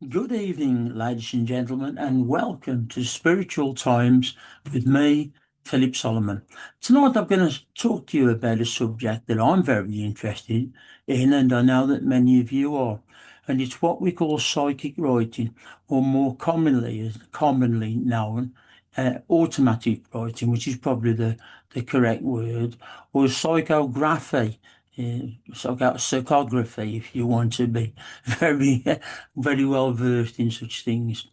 Good evening, ladies and gentlemen, and welcome to Spiritual Times with me, Philip Solomon. Tonight, I'm going to talk to you about a subject that I'm very interested in, and I know that many of you are. And it's what we call psychic writing, or more commonly known, automatic writing, which is probably the correct word, or psychography. Psychography, if you want to be very very well versed in such things.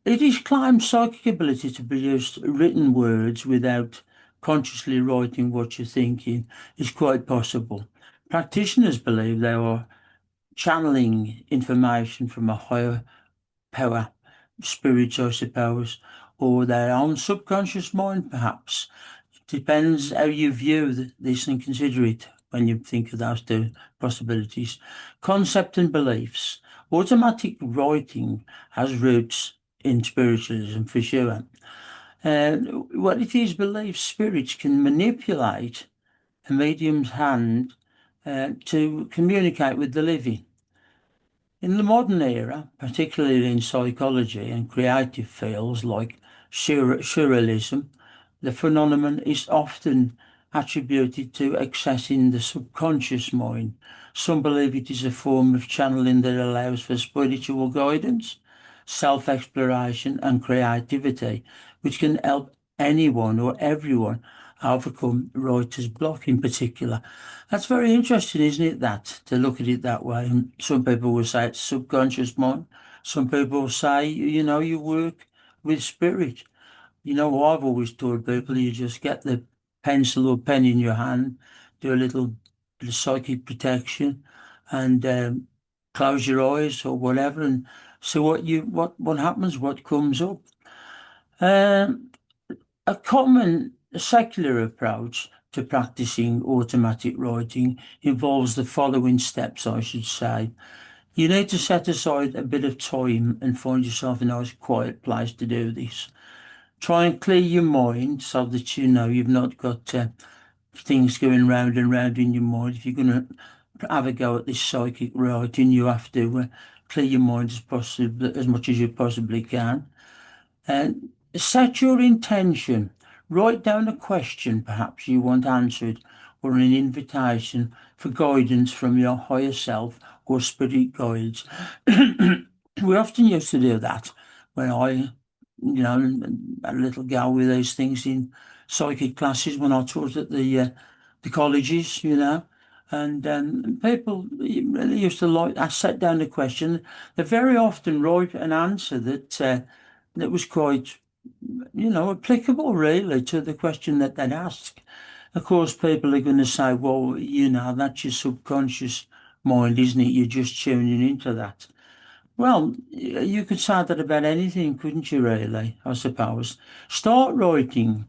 It is claimed psychic ability to produce written words without consciously writing what you're thinking is quite possible. Practitioners believe they are channeling information from a higher power, spirits, I suppose, or their own subconscious mind, perhaps. Depends how you view this and consider it when you think of those two possibilities. Concept and beliefs. Automatic writing has roots in spiritualism for sure. What it is believed spirits can manipulate a medium's hand to communicate with the living. In the modern era, particularly in psychology and creative fields like surrealism, the phenomenon is often attributed to accessing the subconscious mind. Some believe it is a form of channeling that allows for spiritual guidance, self-exploration and creativity, which can help anyone or everyone overcome writer's block in particular. That's very interesting, isn't it, that, to look at it that way? And some people will say it's subconscious mind. Some people will say, you work with spirit. I've always told people you just get the pencil or pen in your hand, do a little psychic protection, and close your eyes or whatever, and see what happens, what comes up. Um, a common secular approach to practicing automatic writing involves the following steps, I should say. You need to set aside a bit of time and find yourself a nice quiet place to do this. Try and clear your mind so that you know you've not got things going round and round in your mind. If you're going to have a go at this psychic writing, you have to clear your mind as much as you possibly can. And set your intention. Write down a question perhaps you want answered or an invitation for guidance from your higher self or spirit guides. We often used to do that when I, had a little go with those things in psychic classes when I taught at the colleges, and people really used to like. I set down a question. They very often write an answer that was quite, applicable really to the question that they'd ask. Of course, people are going to say, well, that's your subconscious mind, isn't it? You're just tuning into that. Well, you could say that about anything, couldn't you, really? I suppose. Start writing.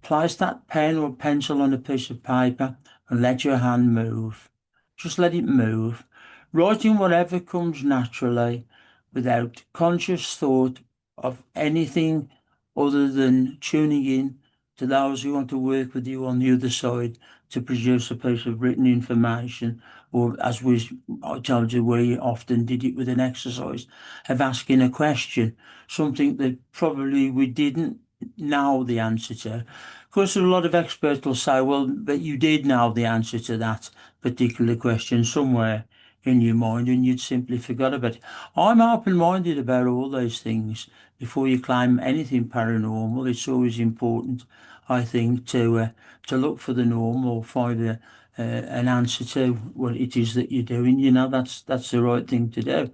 Place that pen or pencil on a piece of paper and let your hand move. Just let it move. Writing whatever comes naturally without conscious thought of anything other than tuning in to those who want to work with you on the other side to produce a piece of written information, or I told you, we often did it with an exercise of asking a question, something that probably we didn't know the answer to. Of course, a lot of experts will say, well, but you did know the answer to that particular question somewhere in your mind and you'd simply forgot about it. I'm open-minded about all those things. Before you claim anything paranormal, it's always important, I think, to look for the norm or find an answer to what it is that you're doing. That's the right thing to do.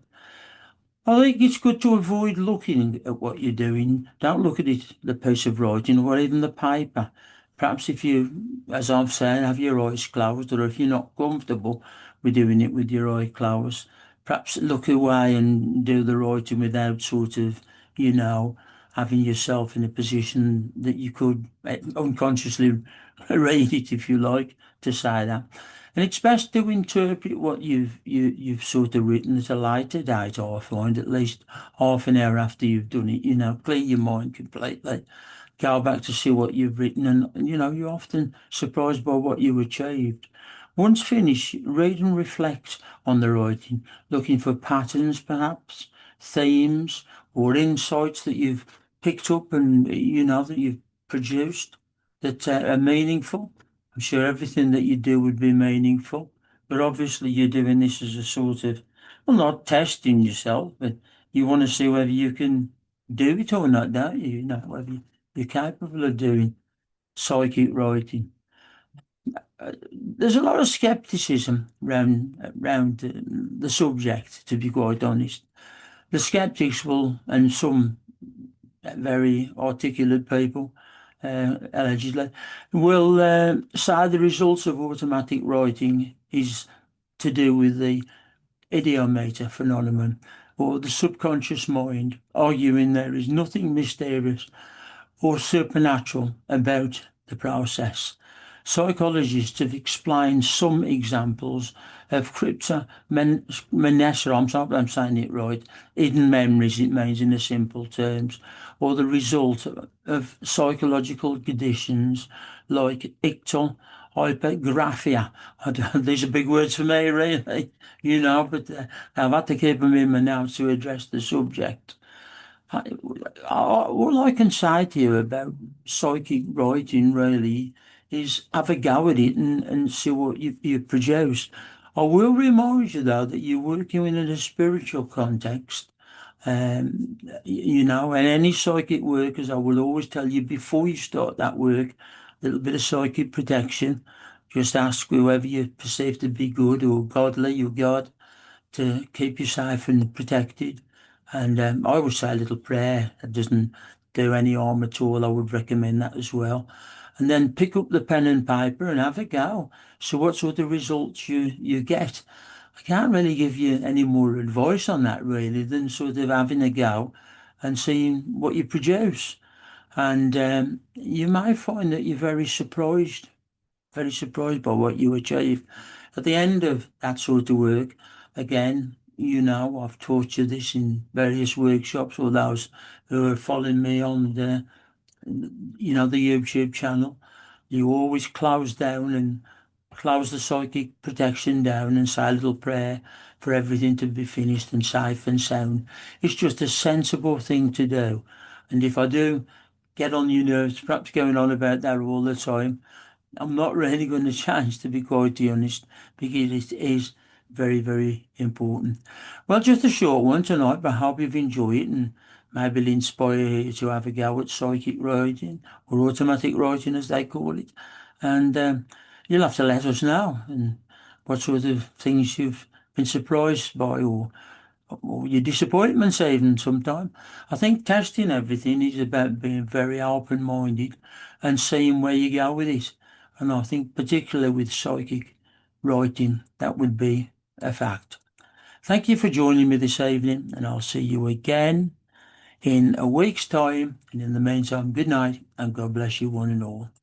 I think it's good to avoid looking at what you're doing. Don't look at it, the piece of writing, or even the paper. Perhaps if you, as I'm saying, have your eyes closed, or if you're not comfortable with doing it with your eye closed, perhaps look away and do the writing without sort of, having yourself in a position that you could unconsciously read it, if you like, to say that. And it's best to interpret what you've sort of written at a later date, I find, at least half an hour after you've done it, clear your mind completely, go back to see what you've written, and you're often surprised by what you achieved. Once finished, read and reflect on the writing, looking for patterns perhaps, themes or insights that you've picked up and that you've produced that are meaningful. I'm sure everything that you do would be meaningful, but obviously you're doing this as a sort of, well, not testing yourself, but you want to see whether you can do it or not, don't you? Whether you're capable of doing psychic writing. There's a lot of skepticism around the subject, to be quite honest. The skeptics will, and some very articulate people, allegedly, will say the results of automatic writing is to do with the ideometer phenomenon or the subconscious mind, arguing there is nothing mysterious or supernatural about the process. Psychologists have explained some examples of cryptomnesia, I'm saying it right, hidden memories, it means in the simple terms, or the result of psychological conditions like ictal hypergraphia. These are big words for me, really, but I've had to keep them in my notes to address the subject. All I can say to you about psychic writing really is have a go at it and see what you produce. I will remind you though that you're working in a spiritual context. And any psychic work, as I will always tell you before you start that work, a little bit of psychic protection. Just ask whoever you perceive to be good or godly or God to keep you safe and protected. And I would say a little prayer. That doesn't do any harm at all. I would recommend that as well. And then pick up the pen and paper and have a go. So what sort of results you get. I can't really give you any more advice on that really than sort of having a go and seeing what you produce. And you may find that you're very surprised by what you achieve. At the end of that sort of work, again, I've taught you this in various workshops or those who are following me on the YouTube channel. You always close down and close the psychic protection down and say a little prayer for everything to be finished and safe and sound. It's just a sensible thing to do. And if I do get on your nerves, perhaps going on about that all the time, I'm not really going to change, to be quite honest, because it is very, very important. Well, just a short one tonight, but I hope you've enjoyed it and maybe it'll inspire you to have a go at psychic writing or automatic writing, as they call it. And you'll have to let us know and what sort of things you've been surprised by or your disappointments even sometimes. I think testing everything is about being very open-minded and seeing where you go with it. And I think particularly with psychic writing, that would be a fact. Thank you for joining me this evening, and I'll see you again in a week's time. And in the meantime, good night and God bless you one and all.